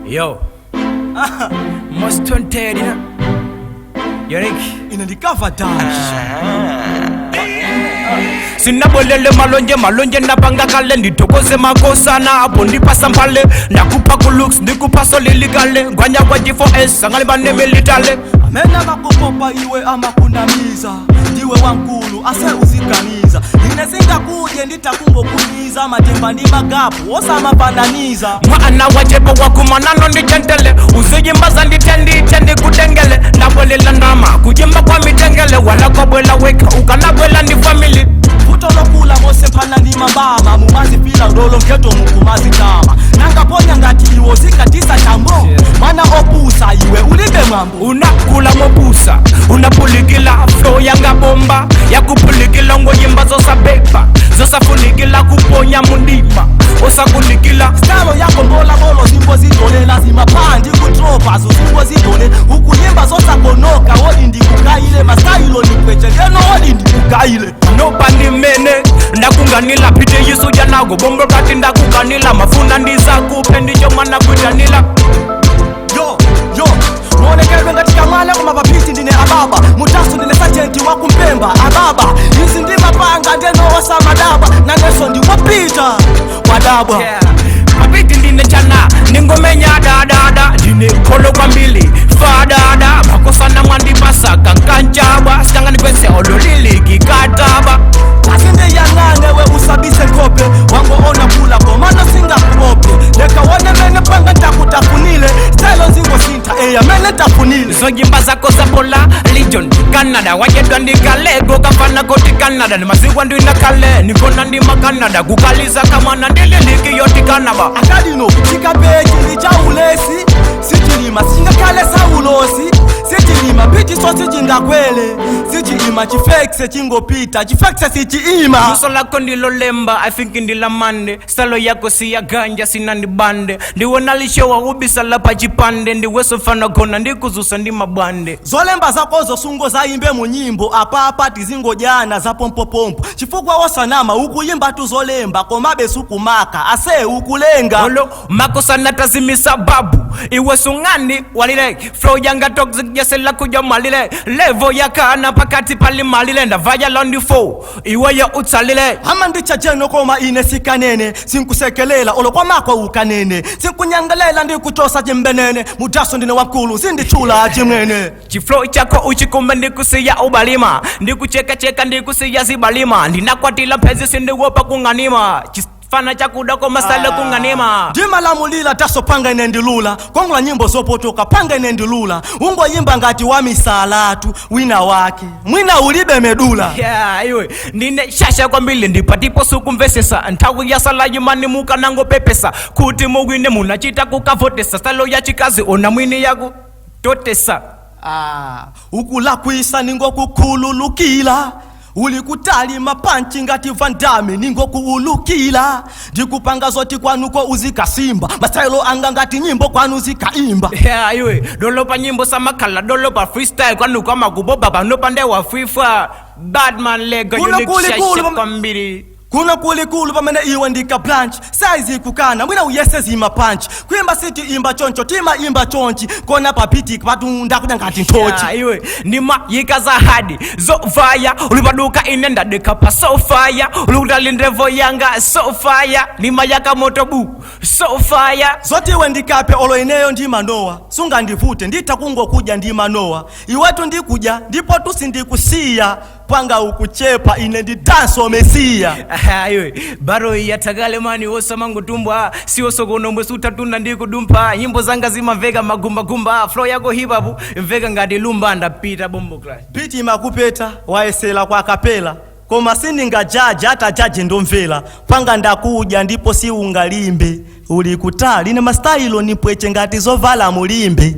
Yo. Most talented, you know. Yorick. In the cover dance. Sinabolele malonje napanga kale nditokoze makosa na hapo ndipasa mpale nakupa kulooks ndikupa soliligale ngwanya kwa G4S sangali bane militale amena makupopa iwe ama kunamiza ndiwe wankulu ase uziganiza inezinga kuje nditakungo kuniza matemba ndi magapu osa mapandaniza mwana wajepo wakumanano ndi gentele uzijimbaza nditendi kutengele nabolela ndama kujimba kwa mitengele wala kobwela weka ukanabwela ndi family utolokula mose mpana ndi mambama mumazi pila ndolo mketo mukumazi tama nangaponya ngati iwo zikatisa chambo mana opusa iwe ulibe mambo unakula mopusa unapulikila flow yanga bomba ya kupulikila ngoyimba zosa beba zosa funikila kuponya mundima osa kulikila stalo yako mbola bolo zimbo zidole lazima pandi kutropa zo zimbo zidole ukunyimba zosa konoka wodi ndi kukaile mastailo ni kweche ngeno wodi ndi kukaile nobani mene ndakunganila pite yisu janago bombo kati ndakukanila mafuna ndiza kupendicho mwana kujanila yo muonekedwe ngatika mala kwa mapapiti ndine ababa mutasu ndine sajenti wakumpemba ababa hizi ndi mapanga ndeno osa madaba na neso ndi wapita wadabwa mapiti ndine chana ningomenya dada ndine kolo kwa mbili fadada makosana mwandi masaka nkanjaba sikanga nikwese ololili kikataba asinde yanganewe usabise kope wango ona kula komano singa kuope leka wone mene panga ntakutafunile style zingo sinta eya mene tafunile zojimba zako za pola Legion Canada wajedwa ndika Leego kafana koti Canada ni mazigwa ndina kale nikona ndima Canada kukaliza kama na ndililiki yoti kanaba akadino chikapechi licha ulesi sichilima singa kale saulosi sichilima biti sosi jinga kwele sichilima chifekse chingo pita chifekse sichiima muso lako ndilo lemba I think ndila mande stalo yako siya ganja sina ndibande ndiwo nalishewa ubisa lapa chipande ndiweso fana kona ndikuzusa ndi mabande zolemba zakozo sungo zaimbe munyimbo apa tizingo jana za pompopompo chifukwa wosanama ukuyimba tu zolemba komabe sukumaka ase ukulenga olo makosa natazimisa babu iwe sungani walile flow yanga toxic yesela kuja malile levo yakana pakati pali malile ndavaya londi fo iwe ya utsalile ama ndicha jeno koma ine sikanene sinkusekelela olo kwa makwa ukanene sinkunyangalela ndikutosa jimbenene mudaso ndine wankulu zindichula jimwene chiflow chako uchikume ndikusiya ubalima ndikucheka ndikusiya zibalima ndinakwatila pezi sindiwopa kunganima fana chakuda kwa masala kunganima dima la mulila taso panga inendilula kongula nyimbo zopotoka panga inendilula ungo yimba ngati wa misalatu wina wake mwina ulibe medula iwe nine shasha kwa mbili ndipatipo suku mvesesa ntawu ya sala yimani muka nango pepesa kuti mugwine munachita kukavotesa stalo ya chikazi ona mwini yaku totesa ukula kuisa ningo kukululukila ulikutali mapanchi ngati vandame ningo kuulukila ndikupanga zoti kwanuko uzikasimba mastailo anga ngati nyimbo kwanu zikaimba iwe dolopa nyimbo samakala dolopa freestyle kwanuko makuboba panopa ndewa FIFA Badman Leego yunikishasha kwa mbili kuna kulikulu pamene iwe ndika branch size kukana mwina uyese zima punch kuimba siti imba choncho tima imba chonchi kona papiti patunda kuja ngati ntochi iwe nima yikaza hadi zo fire ulipaduka inenda deka pa so fire ulutalindevo yanga so fire nima yaka motobu so fire zoti iwe ndikape olo ineyo ndima noa sunga ndivute nditakungo kuja ndima noa iwetu ndikuja ndipo tusindikusiya panga ukuchepa ine ndi dance omesia iwe baro yatagale mani wosa mangu tumbwa siwo sokonombwe sutatunda ndikudumpa nyimbo zanga zima vega magumba flow yako hip hop vega ngati lumba ndapita bombo class biti makupeta waesela kwa kapela koma sininga jaja hata jaje ndomvela panga ndakuja ndipo si ungalimbe ulikutali ne mastailo nipweche ngati zovala mulimbe